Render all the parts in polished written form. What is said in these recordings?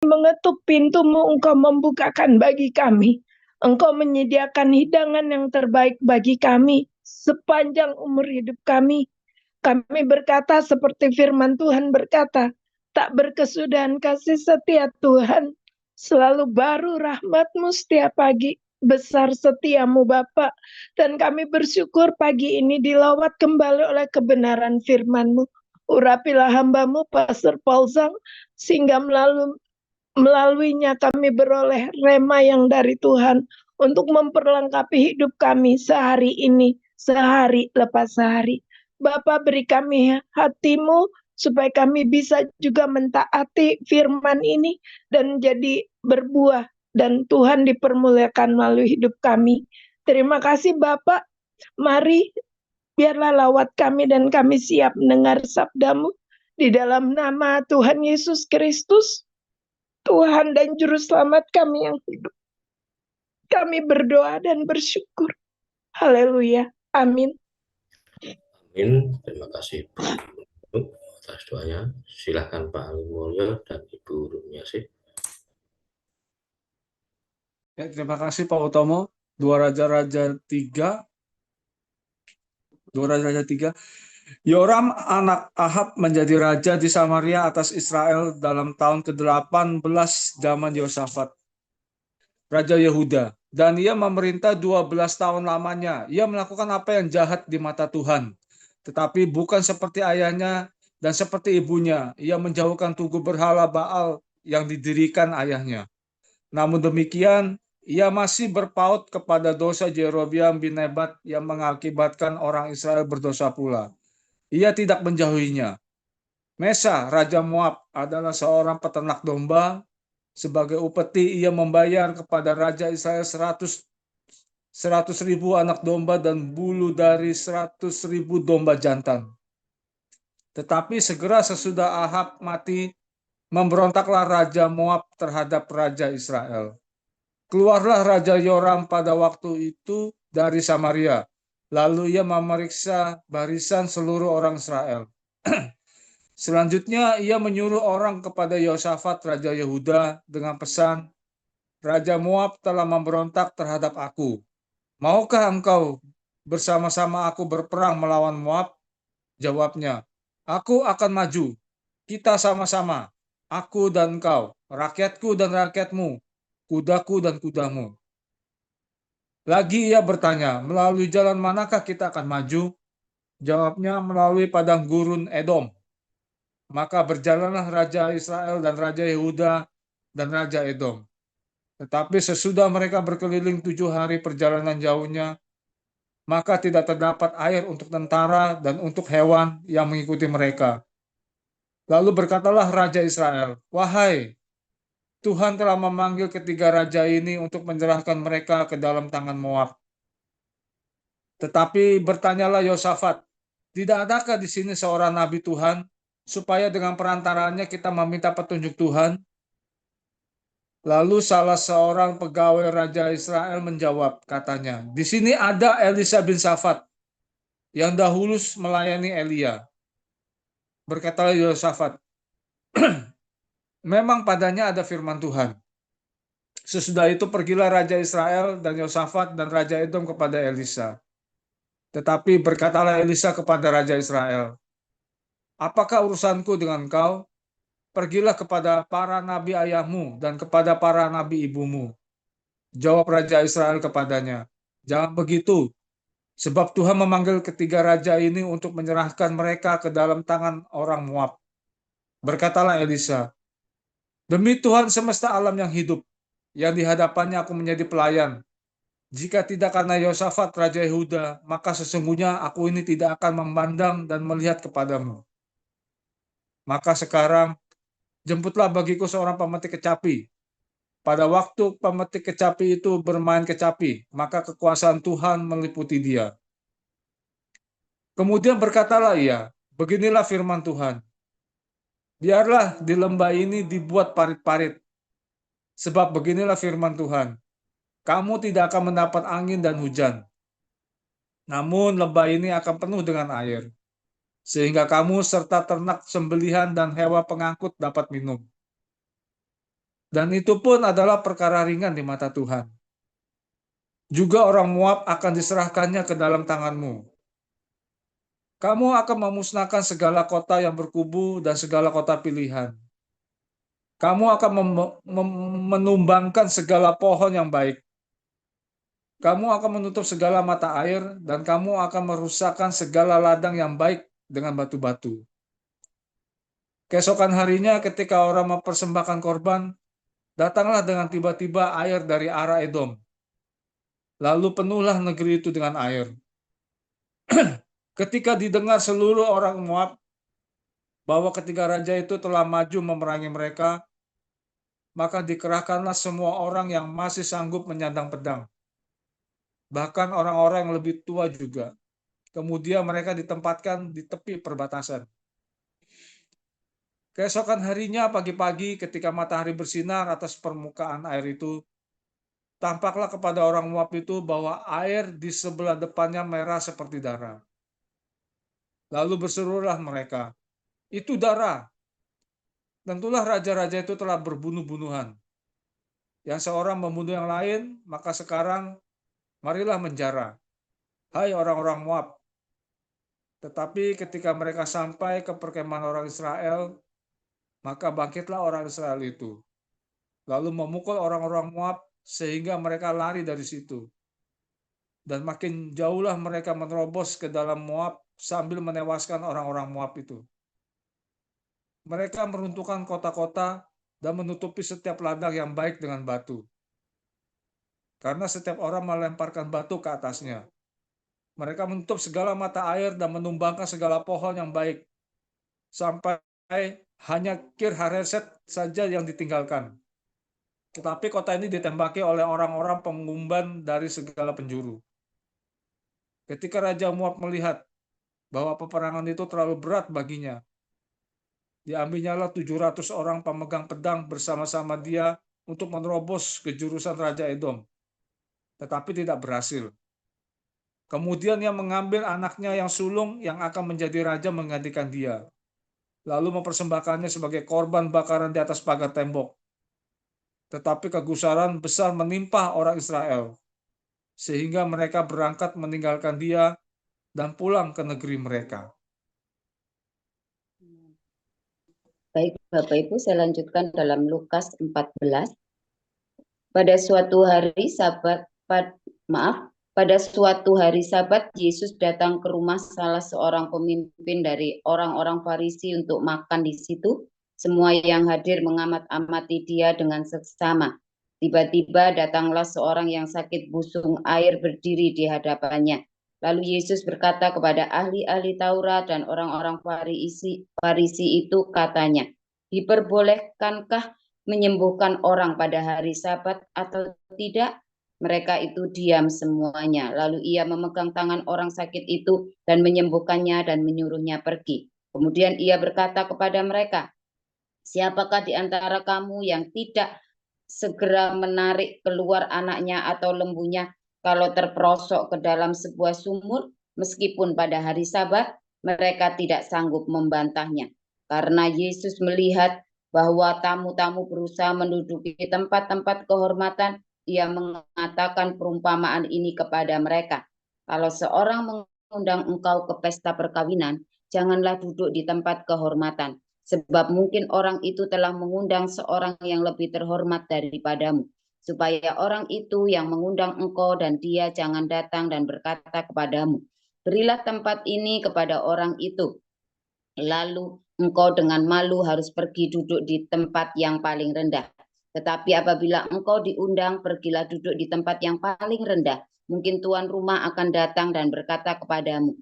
mengetuk pintu-Mu, Engkau membukakan bagi kami. Engkau menyediakan hidangan yang terbaik bagi kami sepanjang umur hidup kami. Kami berkata seperti firman Tuhan berkata, tak berkesudahan kasih setia Tuhan, selalu baru rahmat-Mu setiap pagi, besar setiamu Bapa. Dan kami bersyukur pagi ini dilawat kembali oleh kebenaran firman-Mu. Urapilah hamba-Mu, Pastor Paulsang, sehingga melaluinya kami beroleh rema yang dari Tuhan untuk memperlengkapi hidup kami sehari ini, sehari lepas sehari. Bapa, beri kami hati-Mu supaya kami bisa juga mentaati firman ini dan jadi berbuah dan Tuhan dipermuliakan melalui hidup kami. Terima kasih Bapak. Mari biarlah lawat kami dan kami siap mendengar sabda-Mu di dalam nama Tuhan Yesus Kristus, Tuhan dan Juru Selamat kami yang hidup. Kami berdoa dan bersyukur. Haleluya. Amin. Amin. Terima kasih Bu atas doanya. Silahkan Pak Ali Mulyo dan Ibu Rumiasih. Ya, terima kasih Pak Utomo. Dua Raja-Raja 3. Yoram anak Ahab menjadi raja di Samaria atas Israel dalam tahun ke-18 zaman Yosafat, Raja Yehuda. Dan ia memerintah 12 tahun lamanya. Ia melakukan apa yang jahat di mata Tuhan, tetapi bukan seperti ayahnya dan seperti ibunya. Ia menjauhkan tugu berhala Baal yang didirikan ayahnya. Namun demikian, ia masih berpaut kepada dosa Jeroboam bin Nebat yang mengakibatkan orang Israel berdosa pula. Ia tidak menjauhinya. Mesa, Raja Moab, adalah seorang peternak domba. Sebagai upeti, ia membayar kepada Raja Israel 100.000 anak domba dan bulu dari 100.000 domba jantan. Tetapi segera sesudah Ahab mati, memberontaklah Raja Moab terhadap Raja Israel. Keluarlah Raja Yoram pada waktu itu dari Samaria. Lalu ia memeriksa barisan seluruh orang Israel. Selanjutnya ia menyuruh orang kepada Yosafat Raja Yehuda dengan pesan, Raja Moab telah memberontak terhadap aku. Maukah engkau bersama-sama aku berperang melawan Moab? Jawabnya, aku akan maju. Kita sama-sama, aku dan engkau, rakyatku dan rakyatmu, kudaku dan kudamu. Lagi ia bertanya, melalui jalan manakah kita akan maju? Jawabnya, melalui padang gurun Edom. Maka berjalanlah Raja Israel dan Raja Yehuda dan Raja Edom. Tetapi sesudah mereka berkeliling 7 hari perjalanan jauhnya, maka tidak terdapat air untuk tentara dan untuk hewan yang mengikuti mereka. Lalu berkatalah Raja Israel, wahai, Tuhan telah memanggil ketiga raja ini untuk menyerahkan mereka ke dalam tangan Moab. Tetapi bertanyalah Yosafat, tidak adakah di sini seorang nabi Tuhan, supaya dengan perantaranya kita meminta petunjuk Tuhan? Lalu salah seorang pegawai Raja Israel menjawab, katanya, di sini ada Elisa bin Safat, yang dahulu melayani Elia. Berkatalah Yosafat, memang padanya ada firman Tuhan. Sesudah itu pergilah Raja Israel dan Yosafat dan Raja Edom kepada Elisa. Tetapi berkatalah Elisa kepada Raja Israel, apakah urusanku dengan kau? Pergilah kepada para nabi ayahmu dan kepada para nabi ibumu. Jawab Raja Israel kepadanya, jangan begitu, sebab Tuhan memanggil ketiga raja ini untuk menyerahkan mereka ke dalam tangan orang Moab. Berkatalah Elisa, demi Tuhan semesta alam yang hidup, yang di hadapannya aku menjadi pelayan, jika tidak karena Yosafat Raja Yehuda, maka sesungguhnya aku ini tidak akan memandang dan melihat kepadamu. Maka sekarang, jemputlah bagiku seorang pemetik kecapi. Pada waktu pemetik kecapi itu bermain kecapi, maka kekuasaan Tuhan meliputi dia. Kemudian berkatalah ia, beginilah firman Tuhan. Biarlah di lembah ini dibuat parit-parit. Sebab beginilah firman Tuhan. Kamu tidak akan mendapat angin dan hujan. Namun lembah ini akan penuh dengan air. Sehingga kamu serta ternak sembelihan dan hewan pengangkut dapat minum. dan itu pun adalah perkara ringan di mata Tuhan. Juga orang Moab akan diserahkannya ke dalam tanganmu. Kamu akan memusnahkan segala kota yang berkubu dan segala kota pilihan. Kamu akan menumbangkan segala pohon yang baik. Kamu akan menutup segala mata air, dan kamu akan merusakkan segala ladang yang baik dengan batu-batu. Keesokan harinya ketika orang mempersembahkan korban, datanglah dengan tiba-tiba air dari arah Edom. Lalu penuhlah negeri itu dengan air. Ketika didengar seluruh orang Moab bahwa ketiga raja itu telah maju memerangi mereka, maka dikerahkanlah semua orang yang masih sanggup menyandang pedang. Bahkan orang-orang yang lebih tua juga. Kemudian mereka ditempatkan di tepi perbatasan. Keesokan harinya pagi-pagi ketika matahari bersinar atas permukaan air itu, tampaklah kepada orang Moab itu bahwa air di sebelah depannya merah seperti darah. Lalu berserulah mereka, "Itu darah." Tentulah raja-raja itu telah berbunuh-bunuhan. Yang seorang membunuh yang lain, maka sekarang marilah menjara, hai orang-orang Moab. Tetapi ketika mereka sampai ke perkemahan orang Israel, maka bangkitlah orang Israel itu, lalu memukul orang-orang Moab sehingga mereka lari dari situ. Dan makin jauhlah mereka menerobos ke dalam Moab sambil menewaskan orang-orang Moab itu. Mereka meruntuhkan kota-kota dan menutupi setiap ladang yang baik dengan batu. Karena setiap orang melemparkan batu ke atasnya. Mereka menutup segala mata air dan menumbangkan segala pohon yang baik. Sampai hanya Kir Hareset saja yang ditinggalkan. Tetapi kota ini ditembaki oleh orang-orang pengumban dari segala penjuru. Ketika Raja Moab melihat bahwa peperangan itu terlalu berat baginya, diambilnyalah 700 orang pemegang pedang bersama-sama dia untuk menerobos ke jurusan Raja Edom. Tetapi tidak berhasil. Kemudian ia mengambil anaknya yang sulung yang akan menjadi raja menggantikan dia, lalu mempersembahkannya sebagai korban bakaran di atas pagar tembok. Tetapi kegusaran besar menimpa orang Israel, sehingga mereka berangkat meninggalkan dia dan pulang ke negeri mereka. Baik Bapak Ibu, saya lanjutkan dalam Lukas 14. Pada suatu hari Sabat, Yesus datang ke rumah salah seorang pemimpin dari orang-orang Farisi untuk makan di situ. Semua yang hadir mengamat-amati dia dengan seksama. Tiba-tiba datanglah seorang yang sakit busung air berdiri di hadapannya. Lalu Yesus berkata kepada ahli-ahli Taurat dan orang-orang Farisi itu, katanya, "Diperbolehkankah menyembuhkan orang pada hari Sabat atau tidak?" Mereka itu diam semuanya. Lalu ia memegang tangan orang sakit itu dan menyembuhkannya dan menyuruhnya pergi. Kemudian ia berkata kepada mereka, "Siapakah di antara kamu yang tidak segera menarik keluar anaknya atau lembunya kalau terperosok ke dalam sebuah sumur, meskipun pada hari Sabat?" Mereka tidak sanggup membantahnya. Karena Yesus melihat bahwa tamu-tamu berusaha menduduki tempat-tempat kehormatan, ia mengatakan perumpamaan ini kepada mereka. Kalau seorang mengundang engkau ke pesta perkawinan, janganlah duduk di tempat kehormatan, sebab mungkin orang itu telah mengundang seorang yang lebih terhormat daripadamu, supaya orang itu yang mengundang engkau dan dia jangan datang dan berkata kepadamu, "Berilah tempat ini kepada orang itu." Lalu engkau dengan malu harus pergi duduk di tempat yang paling rendah. Tetapi apabila engkau diundang, pergilah duduk di tempat yang paling rendah. Mungkin tuan rumah akan datang dan berkata kepadamu,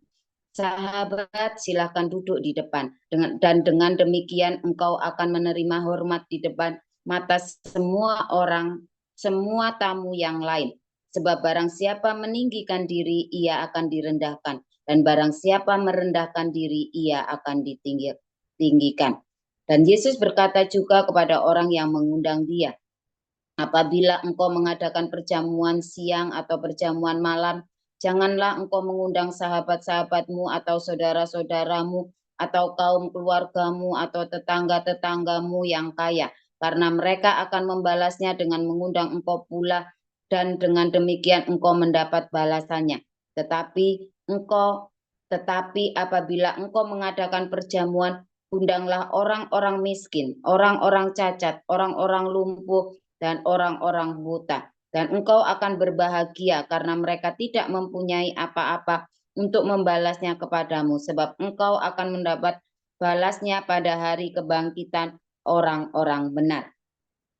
"Sahabat, silakan duduk di depan." Dan dengan demikian engkau akan menerima hormat di depan mata semua orang, semua tamu yang lain. Sebab barang siapa meninggikan diri, ia akan direndahkan. Dan barang siapa merendahkan diri, ia akan ditinggikan. Dan Yesus berkata juga kepada orang yang mengundang dia, "Apabila engkau mengadakan perjamuan siang atau perjamuan malam, janganlah engkau mengundang sahabat-sahabatmu atau saudara-saudaramu atau kaum keluargamu atau tetangga-tetanggamu yang kaya, karena mereka akan membalasnya dengan mengundang engkau pula, dan dengan demikian engkau mendapat balasannya. Tetapi apabila engkau mengadakan perjamuan, undanglah orang-orang miskin, orang-orang cacat, orang-orang lumpuh, dan orang-orang buta. Dan engkau akan berbahagia karena mereka tidak mempunyai apa-apa untuk membalasnya kepadamu, sebab engkau akan mendapat balasnya pada hari kebangkitan orang-orang benar.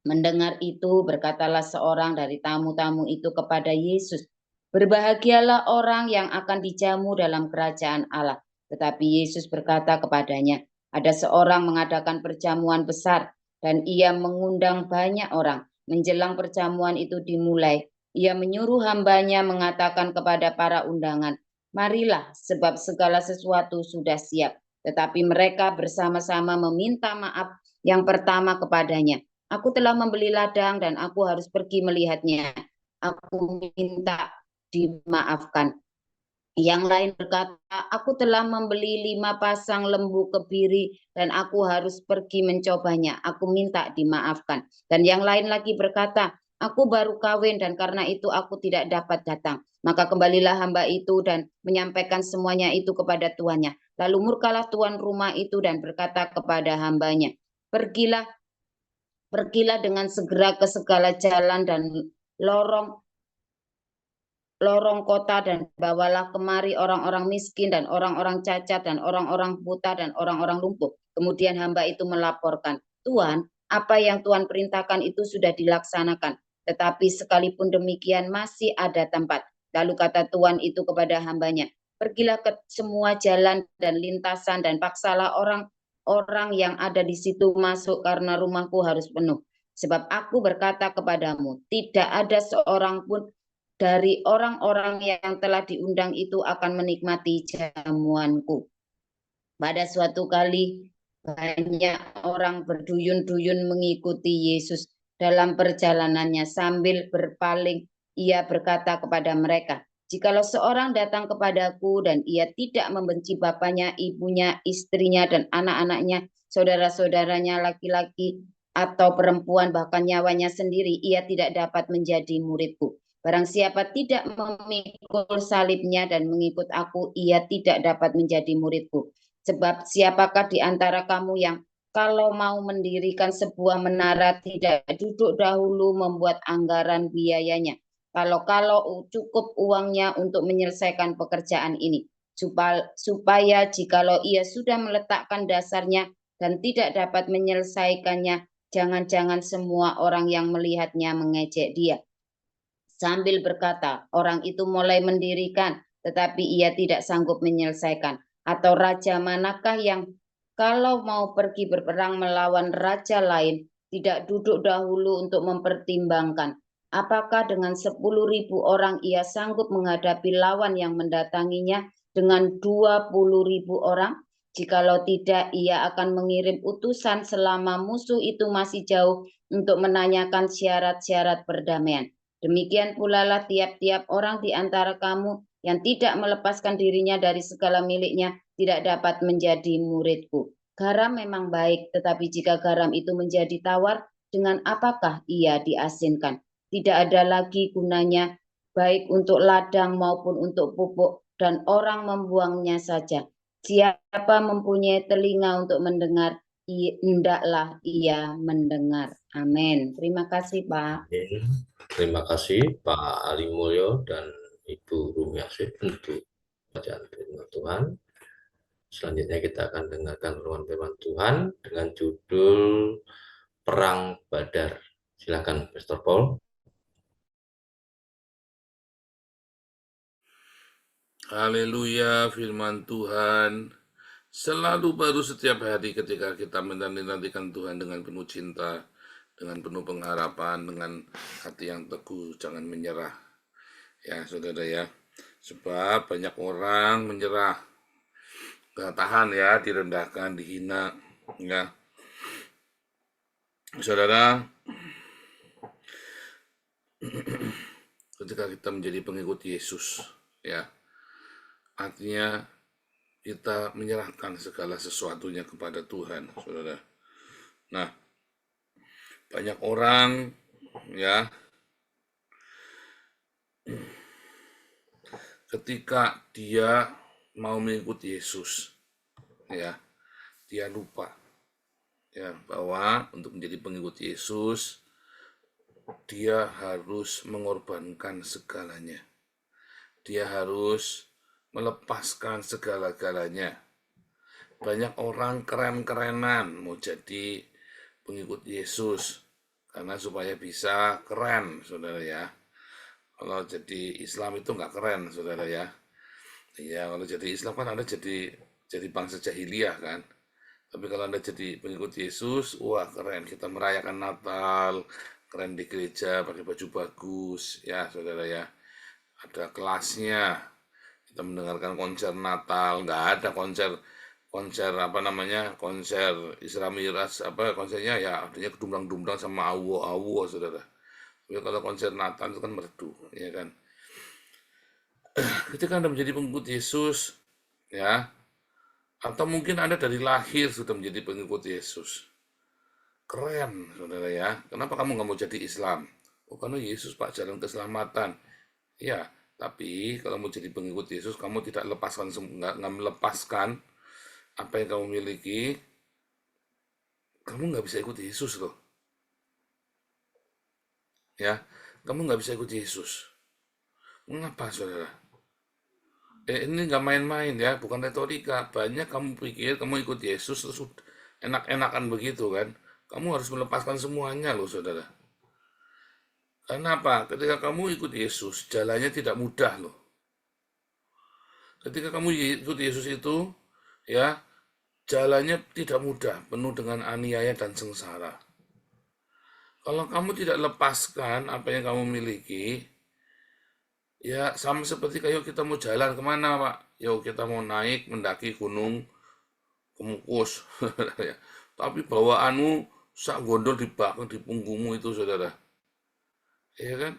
Mendengar itu, berkatalah seorang dari tamu-tamu itu kepada Yesus, "Berbahagialah orang yang akan dijamu dalam kerajaan Allah." Tetapi Yesus berkata kepadanya, "Ada seorang mengadakan perjamuan besar, dan ia mengundang banyak orang. Menjelang perjamuan itu dimulai, ia menyuruh hambanya mengatakan kepada para undangan, 'Marilah, sebab segala sesuatu sudah siap.' Tetapi mereka bersama-sama meminta maaf. Yang pertama kepadanya, 'Aku telah membeli ladang dan aku harus pergi melihatnya. Aku minta dimaafkan.' Yang lain berkata, 'Aku telah membeli 5 pasang lembu kebiri dan aku harus pergi mencobanya. Aku minta dimaafkan.' Dan yang lain lagi berkata, 'Aku baru kawin dan karena itu aku tidak dapat datang.' Maka kembalilah hamba itu dan menyampaikan semuanya itu kepada tuannya. Lalu murkalah tuan rumah itu dan berkata kepada hambanya, 'Pergilah dengan segera ke segala jalan dan lorong kota dan bawalah kemari orang-orang miskin dan orang-orang cacat dan orang-orang buta dan orang-orang lumpuh.' Kemudian hamba itu melaporkan, 'Tuan, apa yang Tuan perintahkan itu sudah dilaksanakan, tetapi sekalipun demikian masih ada tempat.' Lalu kata tuan itu kepada hambanya, 'Pergilah ke semua jalan dan lintasan dan paksalah orang yang ada di situ masuk karena rumahku harus penuh. Sebab aku berkata kepadamu, tidak ada seorang pun dari orang-orang yang telah diundang itu akan menikmati jamuanku.' Pada suatu kali banyak orang berduyun-duyun mengikuti Yesus dalam perjalanannya. Sambil berpaling, ia berkata kepada mereka, 'Jikalau seorang datang kepadaku dan ia tidak membenci bapaknya, ibunya, istrinya, dan anak-anaknya, saudara-saudaranya laki-laki atau perempuan, bahkan nyawanya sendiri, ia tidak dapat menjadi muridku. Barang siapa tidak memikul salibnya dan mengikut aku, ia tidak dapat menjadi muridku. Sebab siapakah di antara kamu yang kalau mau mendirikan sebuah menara tidak duduk dahulu membuat anggaran biayanya, kalau cukup uangnya untuk menyelesaikan pekerjaan ini, supaya jikalau ia sudah meletakkan dasarnya dan tidak dapat menyelesaikannya, jangan-jangan semua orang yang melihatnya mengejek dia. Sambil berkata, orang itu mulai mendirikan, tetapi ia tidak sanggup menyelesaikan. Atau raja manakah yang kalau mau pergi berperang melawan raja lain, tidak duduk dahulu untuk mempertimbangkan, apakah dengan 10.000 orang ia sanggup menghadapi lawan yang mendatanginya dengan 20.000 orang? Jikalau tidak, ia akan mengirim utusan selama musuh itu masih jauh untuk menanyakan syarat-syarat perdamaian. Demikian pula lah tiap-tiap orang di antara kamu yang tidak melepaskan dirinya dari segala miliknya tidak dapat menjadi muridku. Garam memang baik, tetapi jika garam itu menjadi tawar, dengan apakah ia diasinkan? Tidak ada lagi gunanya, baik untuk ladang maupun untuk pupuk, dan orang membuangnya saja. Siapa mempunyai telinga untuk mendengar, hendaklah ia mendengar. Amin. Terima kasih, Pak. Amin. Terima kasih Pak Ali Mulyo dan Ibu Rumiasih untuk bacaan firman Tuhan. Selanjutnya kita akan dengarkan firman Tuhan dengan judul Perang Badar. Silakan Pastor Paul. Haleluya, firman Tuhan selalu baru setiap hari ketika kita menanti-nantikan Tuhan dengan penuh cinta, dengan penuh pengharapan, dengan hati yang teguh, jangan menyerah. Ya, saudara ya. Sebab banyak orang menyerah, gak tahan ya, direndahkan, dihina, ya. Saudara, ketika kita menjadi pengikut Yesus, ya, artinya kita menyerahkan segala sesuatunya kepada Tuhan, saudara. Nah, Banyak orang ya ketika dia mau mengikuti Yesus ya, dia lupa ya bahwa untuk menjadi pengikut Yesus dia harus mengorbankan segalanya. Dia harus melepaskan segala-galanya. Banyak orang keren-kerenan mau jadi pengikut Yesus karena supaya bisa keren, saudara ya. Kalau jadi Islam itu nggak keren, saudara ya. Iya, kalau jadi Islam kan Anda jadi bangsa jahiliyah kan. Tapi kalau Anda jadi pengikut Yesus, wah keren. Kita merayakan Natal, keren di gereja, pakai baju bagus, ya saudara ya. Ada kelasnya. Kita mendengarkan konser Natal, nggak ada konser apa namanya, konser Isra Mi'raj, apa konsernya ya artinya dumbrang-dumbrang sama awo-awo saudara. Tapi kalau konser Natal itu kan merdu, ya kan. Ketika Anda menjadi pengikut Yesus, ya, atau mungkin Anda dari lahir sudah menjadi pengikut Yesus. Keren, saudara ya. Kenapa kamu nggak mau jadi Islam? Oh, karena Yesus Pak jalan keselamatan. Ya, tapi kalau mau jadi pengikut Yesus, kamu tidak nggak melepaskan apa yang kamu miliki, kamu nggak bisa ikut Yesus loh. Ya, kamu nggak bisa ikut Yesus. Mengapa, saudara? Ini nggak main-main ya, bukan retorika. Banyak kamu pikir kamu ikut Yesus terus enak-enakan begitu kan? Kamu harus melepaskan semuanya loh, saudara. Karena apa? Ketika kamu ikut Yesus, jalannya tidak mudah loh. Ketika kamu ikut Yesus itu, ya, jalannya tidak mudah, penuh dengan aniaya dan sengsara. Kalau kamu tidak lepaskan apa yang kamu miliki, ya sama seperti kayak kita mau jalan kemana Pak? Yuk kita mau naik mendaki gunung Kemukus, ya. Tapi bawaanmu sak gondol di belakang di punggungmu itu saudara, ya kan?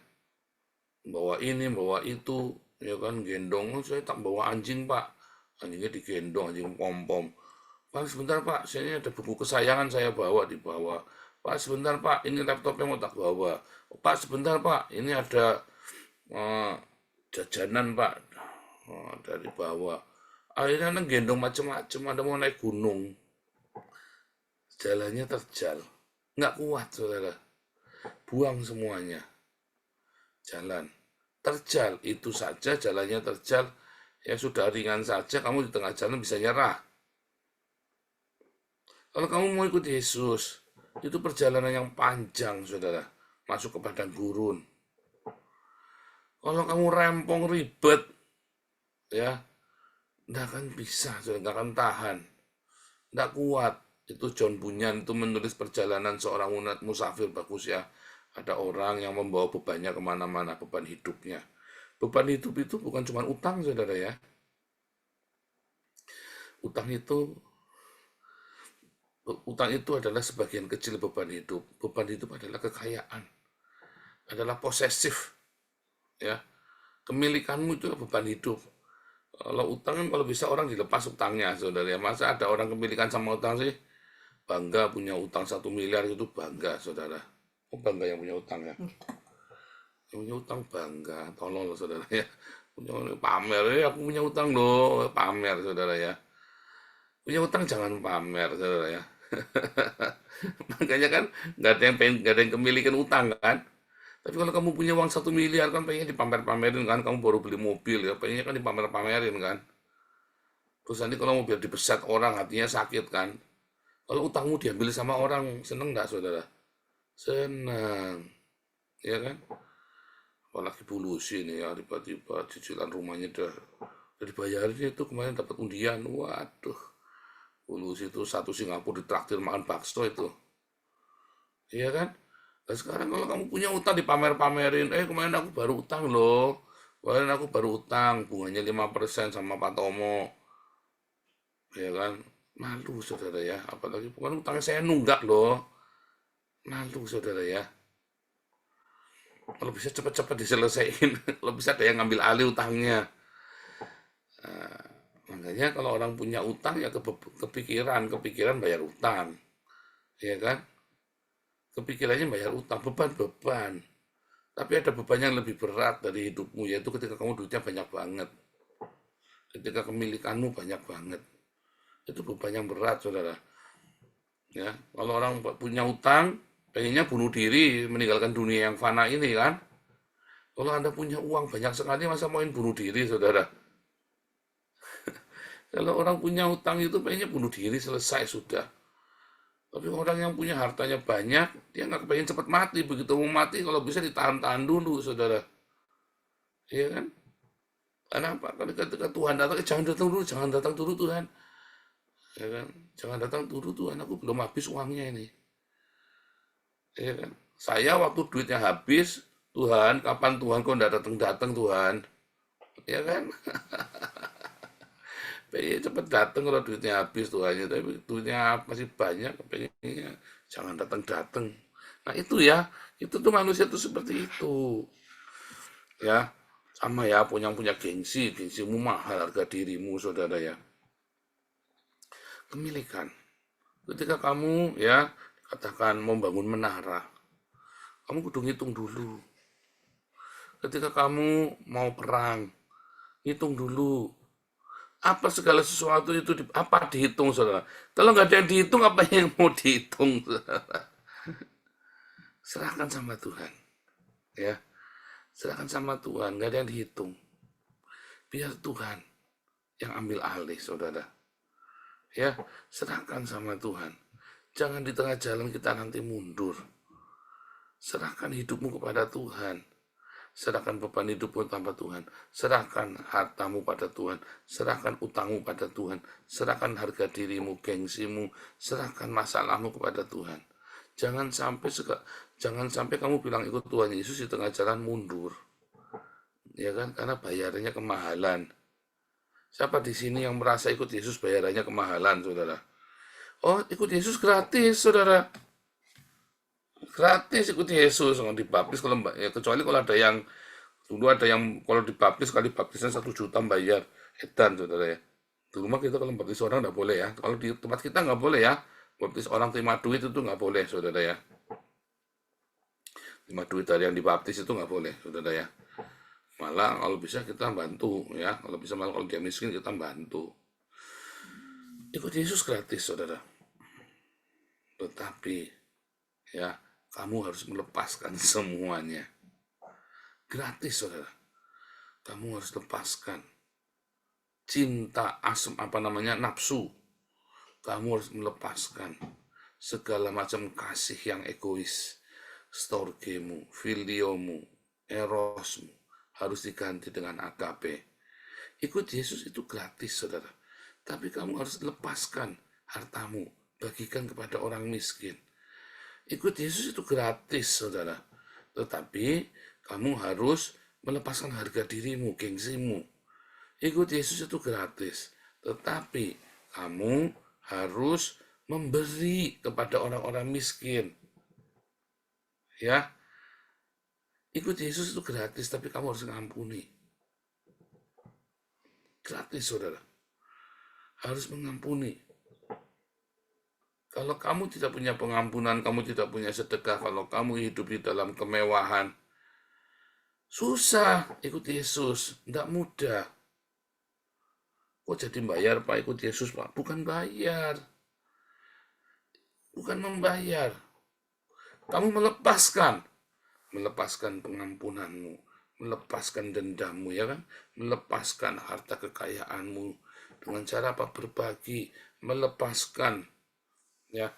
Bawa ini, bawa itu, ya kan? Gendong, saya tak bawa anjing Pak, anjingnya digendong, anjing pom-pom. Pak sebentar Pak, saya ada buku kesayangan saya bawa di bawah. Pak sebentar Pak, ini laptopnya mau tak bawa. Pak sebentar Pak, ini ada jajanan Pak, dari bawah. Akhirnya Anda gendong macam-macam, Anda mau naik gunung. Jalannya terjal, nggak kuat saudara. Buang semuanya. Jalan. Terjal, itu saja jalannya terjal. Ya sudah ringan saja, kamu di tengah jalan bisa nyerah. Kalau kamu mau ikut Yesus, itu perjalanan yang panjang, saudara. Masuk ke padang gurun. Kalau kamu rempong ribet, ya, nggak akan bisa, saudara, nggak akan tahan. Nggak kuat. Itu John Bunyan itu menulis perjalanan seorang musafir, bagus ya. Ada orang yang membawa bebannya kemana-mana, beban hidupnya. Beban hidup itu bukan cuma utang, saudara ya. Utang itu adalah sebagian kecil beban hidup. Beban hidup adalah kekayaan, adalah posesif, ya. Kemilikanmu itu beban hidup. Kalau utang kan kalau bisa orang dilepas utangnya, saudara ya. Masa ada orang kemilikan sama utang sih? Bangga punya utang 1 miliar itu bangga, saudara. Oh bangga yang punya utang ya. Yang punya utang bangga, tolong saudara ya. Punya pamer ya, aku punya utang loh, pamer saudara ya. Punya utang jangan pamer saudara ya. Makanya kan nggak ada yang kemilikan utang kan. Tapi kalau kamu punya uang 1 miliar kan pengen dipamer-pamerin kan, kamu baru beli mobil ya, pengennya kan dipamer-pamerin kan. Terus nanti kalau mobil dibeset orang hatinya sakit kan. Kalau utangmu diambil sama orang, seneng nggak saudara? Senang, ya kan? Apalagi polusi nih ya, tiba-tiba cicilan rumahnya udah dibayarin itu kemarin dapat undian, waduh. Polusi itu satu Singapura ditraktir makan bakso itu, iya kan? Dan sekarang kalau kamu punya utang dipamer-pamerin, kemarin aku baru utang loh, kemarin aku baru utang, bunganya 5% sama Pak Tomo, ya kan? Malu saudara ya, apalagi bukan utangnya saya nunggak loh, malu saudara ya. Kalau bisa cepat-cepat diselesaikan, kalau bisa ada yang ngambil alih utangnya. Nah, makanya kalau orang punya utang ya kepikiran bayar utang, ya kan? kepikirannya bayar utang, beban. Tapi ada beban yang lebih berat dari hidupmu, yaitu ketika kamu duitnya banyak banget. Ketika kemilikanmu banyak banget. Itu beban yang berat, saudara. Ya, kalau orang punya utang, pengennya bunuh diri, meninggalkan dunia yang fana ini kan. Kalau Anda punya uang banyak sekali, masa mauin bunuh diri, saudara? Kalau orang punya utang itu pengennya bunuh diri, selesai, sudah. Tapi orang yang punya hartanya banyak, dia nggak kepengen cepat mati. Begitu mau mati, kalau bisa ditahan-tahan dulu, saudara. Iya kan? Karena apa? Kalau ketika Tuhan datang, jangan datang dulu, jangan datang dulu Tuhan. Ya kan? Jangan datang dulu Tuhan, aku belum habis uangnya ini. Ya kan? Saya waktu duitnya habis, Tuhan, kapan Tuhan kok nggak datang-datang Tuhan? Ya kan? Pengen cepet datang kalau duitnya habis Tuhannya, tapi duitnya masih banyak, pengennya jangan datang-datang. Nah itu ya, itu tuh manusia tuh seperti itu. Ya, sama ya, punya gengsimu mahal harga dirimu, saudara ya. Kemilikan. Ketika kamu ya katakan membangun menara, kamu kudu ngitung dulu. Ketika kamu mau perang, hitung dulu. Apa segala sesuatu itu apa dihitung, saudara? Kalau nggak ada yang dihitung, apa yang mau dihitung, saudara? Serahkan sama Tuhan, ya. Serahkan sama Tuhan, nggak ada yang dihitung. Biar Tuhan yang ambil alih, saudara. Ya, serahkan sama Tuhan. Jangan di tengah jalan kita nanti mundur. Serahkan hidupmu kepada Tuhan. Serahkan beban hidupmu tanpa Tuhan. Serahkan hartamu pada Tuhan. Serahkan utangmu pada Tuhan. Serahkan harga dirimu, gengsimu. Serahkan masalahmu kepada Tuhan. Jangan sampai kamu bilang ikut Tuhan Yesus di tengah jalan mundur. Ya kan? Karena bayarannya kemahalan. Siapa di sini yang merasa ikut Yesus bayarannya kemahalan, saudara? Oh, ikut Yesus gratis, saudara. Gratis ikut Yesus, kalau dibaptis, kalau ya, kecuali kalau ada yang dulu kalau dibaptis kali baptisnya 1 juta bayar, edan, saudara ya. Di rumah kita kalau baptis orang nggak boleh ya. Kalau di tempat kita nggak boleh ya. Baptis orang terima duit itu nggak boleh, saudara ya. Terima duit dari yang dibaptis itu nggak boleh, saudara ya. Malah kalau bisa kita bantu ya. Kalau bisa malah kalau dia miskin kita bantu. Ikut Yesus gratis, saudara. Tetapi ya, kamu harus melepaskan semuanya. Gratis, saudara. Kamu harus lepaskan cinta, nafsu. Kamu harus melepaskan segala macam kasih yang egois. Storgemu, filiomu, erosmu harus diganti dengan agape. Ikut Yesus itu gratis, saudara. Tapi kamu harus lepaskan hartamu, bagikan kepada orang miskin. Ikut Yesus itu gratis, saudara. Tetapi kamu harus melepaskan harga dirimu, gengsimu. Ikut Yesus itu gratis. Tetapi kamu harus memberi kepada orang-orang miskin. Ya. Ikut Yesus itu gratis, tapi kamu harus mengampuni. Gratis, saudara. Harus mengampuni. Kalau kamu tidak punya pengampunan, kamu tidak punya sedekah, kalau kamu hidup di dalam kemewahan, susah ikut Yesus, tidak mudah. Kok jadi bayar, Pak, ikut Yesus, Pak? Bukan bayar. Bukan membayar. Kamu melepaskan pengampunanmu, melepaskan dendammu, ya kan? Melepaskan harta kekayaanmu dengan cara apa? Berbagi, melepaskan ya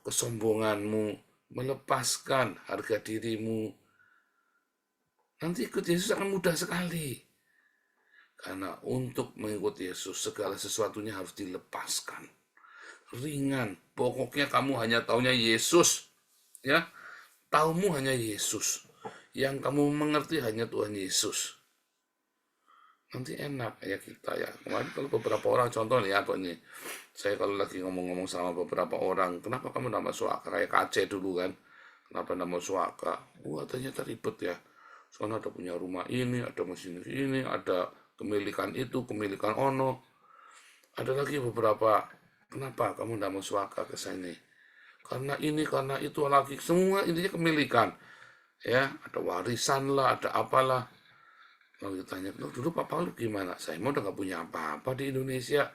kesombonganmu, melepaskan harga dirimu. Nanti ikut Yesus akan mudah sekali. Karena untuk mengikuti Yesus segala sesuatunya harus dilepaskan. Ringan, pokoknya kamu hanya taunya Yesus, ya. Taumu hanya Yesus. Yang kamu mengerti hanya Tuhan Yesus. Nanti enak ya kita ya. Kemarin kalau beberapa orang, contoh nih apa nih, saya kalau lagi ngomong-ngomong sama beberapa orang, kenapa kamu nama suaka kayak KC dulu kan, kenapa nama suaka? Ternyata ribet ya. Soalnya ada punya rumah ini, ada mesin ini, ada kemilikan itu, kemilikan ono. Ada lagi beberapa, kenapa kamu nama suaka ke sini? karena ini, karena itu lagi, semua intinya kepemilikan. Ya, ada warisan lah, ada apalah. Lalu ditanya, dulu papa lu gimana? Saya mau udah gak punya apa-apa di Indonesia.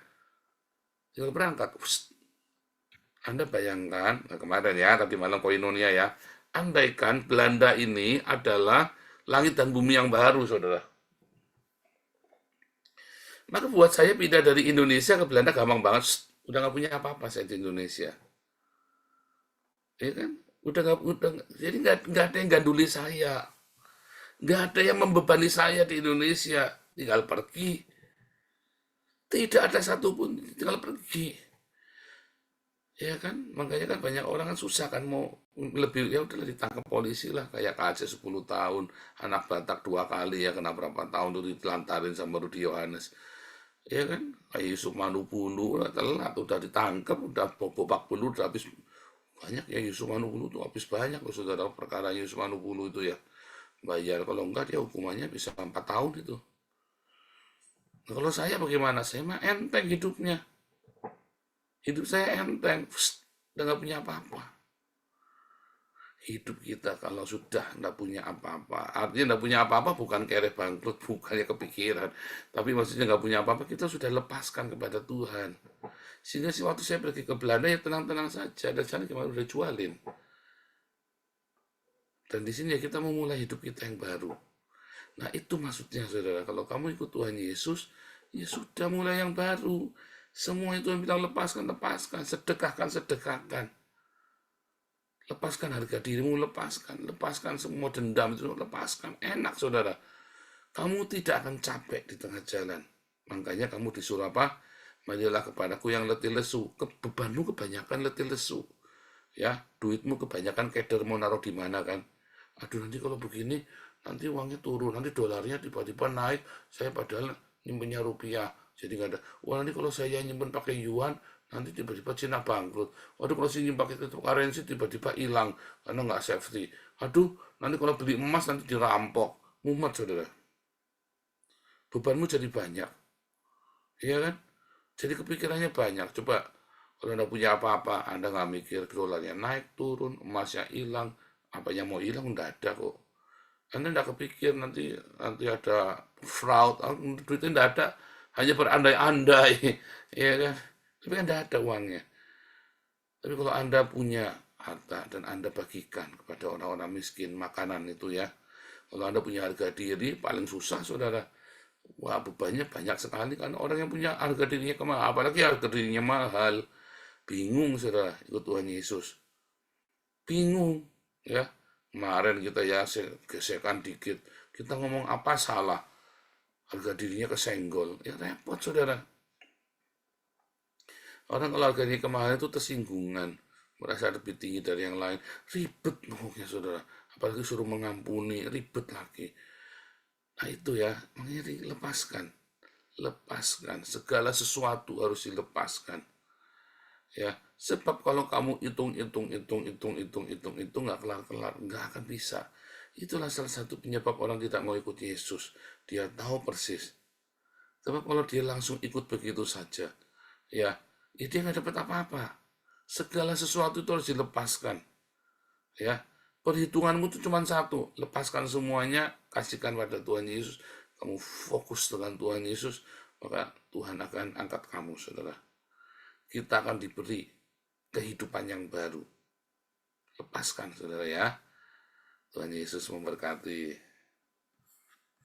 Tinggal berangkat. Anda bayangkan, kemarin ya, tadi malam koinonia ya, andaikan Belanda ini adalah langit dan bumi yang baru, saudara. Maka buat saya pindah dari Indonesia ke Belanda gampang banget. Udah gak punya apa-apa saya di Indonesia. Ya kan? Jadi nggak ada yang ganduli saya. Nggak ada yang membebani saya di Indonesia. Tinggal pergi. Tidak ada satupun, tinggal pergi. Ya kan, makanya kan banyak orang kan susah kan mau lebih, ya udahlah ditangkap polisi lah, kayak KC 10 tahun, anak Batak 2 kali ya, kena berapa tahun tuh ditelantarin sama Rudi Yohanes. Ya kan, kayak Yusuf Manupunu, telat, udah ditangkap, udah bobak belur, udah habis banyak ya Yusuf Manupunu tuh habis banyak loh saudara, perkara Yusuf Manupunu itu ya. Bayar, kalau enggak dia hukumannya bisa 4 tahun itu. Nah, kalau saya bagaimana? Saya mah enteng hidupnya. Hidup saya enteng, udah nggak punya apa-apa. Hidup kita kalau sudah nggak punya apa-apa, artinya nggak punya apa-apa bukan kere bangkrut, bukannya kepikiran, tapi maksudnya nggak punya apa-apa, kita sudah lepaskan kepada Tuhan. Sehingga sih waktu saya pergi ke Belanda ya tenang-tenang saja, dan sana kemarin udah jualin. Dan di sini ya kita memulai hidup kita yang baru. Nah itu maksudnya saudara, kalau kamu ikut Tuhan Yesus, ya sudah mulai yang baru. Semua itu yang bilang lepaskan, lepaskan, sedekahkan, sedekahkan. Lepaskan harga dirimu, lepaskan semua dendam itu, lepaskan. Enak saudara, kamu tidak akan capek di tengah jalan. Makanya kamu disuruh apa? Marilah kepadaku yang letih lesu. Bebanmu kebanyakan letih lesu. Ya, duitmu kebanyakan keder mau naruh di mana kan? Aduh nanti kalau begini, nanti uangnya turun, nanti dolarnya tiba-tiba naik. Saya padahal nyimpennya rupiah. Jadi nggak ada. Wah nanti kalau saya nyimpen pakai yuan, nanti tiba-tiba Cina bangkrut. Waduh kalau saya nyimpen pakai cryptocurrency tiba-tiba hilang karena nggak safety. Aduh nanti kalau beli emas nanti dirampok. Mumet saudara. Bebanmu jadi banyak. Iya kan? Jadi kepikirannya banyak. Coba kalau Anda punya apa-apa, Anda nggak mikir dolarnya naik, turun, emasnya hilang. Apa yang mau hilang nggak ada kok. Anda nggak kepikir nanti ada fraud, duitnya nggak ada. Hanya berandai-andai, ya kan? Tapi kan tidak ada uangnya. Tapi kalau Anda punya harta dan Anda bagikan kepada orang-orang miskin makanan itu ya, kalau Anda punya harga diri paling susah saudara. Wah bebannya banyak sekali kan orang yang punya harga dirinya kemana, apalagi harga dirinya mahal. Bingung saudara ikut Tuhan Yesus. Bingung ya. Kemarin kita ya gesekan dikit, kita ngomong apa salah. Harga dirinya kesenggol, ya repot saudara. Orang kalau harganya kemarin itu tersinggungan, merasa lebih tinggi dari yang lain, ribet ngomongnya saudara. Apalagi suruh mengampuni, ribet lagi. Nah itu ya, makanya lepaskan, segala sesuatu harus dilepaskan. Ya, sebab kalau kamu hitung nggak kelar-kelar, nggak akan bisa. Itulah salah satu penyebab orang tidak mau ikut Yesus. Dia tahu persis. Sebab kalau dia langsung ikut begitu saja, ya dia nggak dapat apa-apa. Segala sesuatu itu harus dilepaskan. Ya, perhitunganmu itu cuma satu, lepaskan semuanya, kasihkan pada Tuhan Yesus. Kamu fokus dengan Tuhan Yesus, maka Tuhan akan angkat kamu, saudara. Kita akan diberi kehidupan yang baru. Lepaskan, saudara ya. Tuhan Yesus memberkati.